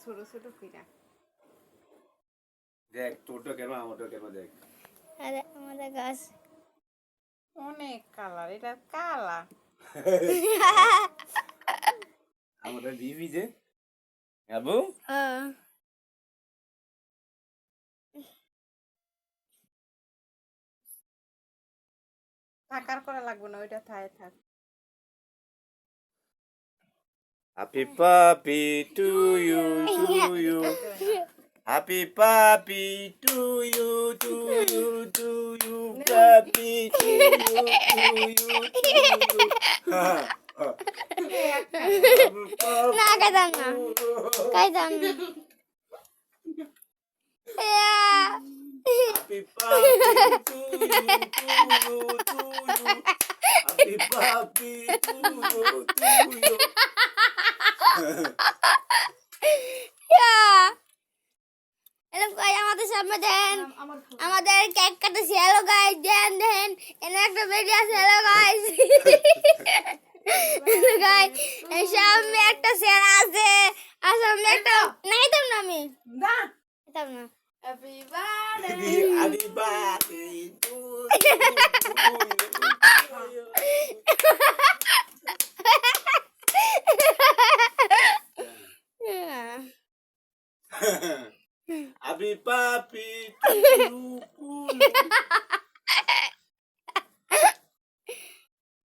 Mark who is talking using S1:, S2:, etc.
S1: ছোট ছোট কইরা
S2: দেখ তোরটা কেন আমারটা কেন দেখ
S3: আরে আমাদের গাছ
S1: অনেক কালার, এটা কালা।
S2: আমারটা দিবি যে আবু
S1: থাকার করা লাগবে না, ওইটা থায় থাক।
S2: Happy puppy to you, Happy puppy to you, puppy to you,
S3: না খাইতাম না খাইতাম না
S2: Happy puppy to you, Happy puppy to you.
S3: এরকম গাইস আমাদের সামনে দেন আমাদের কেক কাটতেছি হ্যালো গাইস দেন দেন এনে একটা বেডি আছে হ্যালো গাইস গাইস এই সামনে একটা শের আছে আর সামনে একটা নাইতাম না আমি
S1: না
S3: নাইতাম না
S1: happy birthday
S2: Happy birthday to you. Happy puppy to you.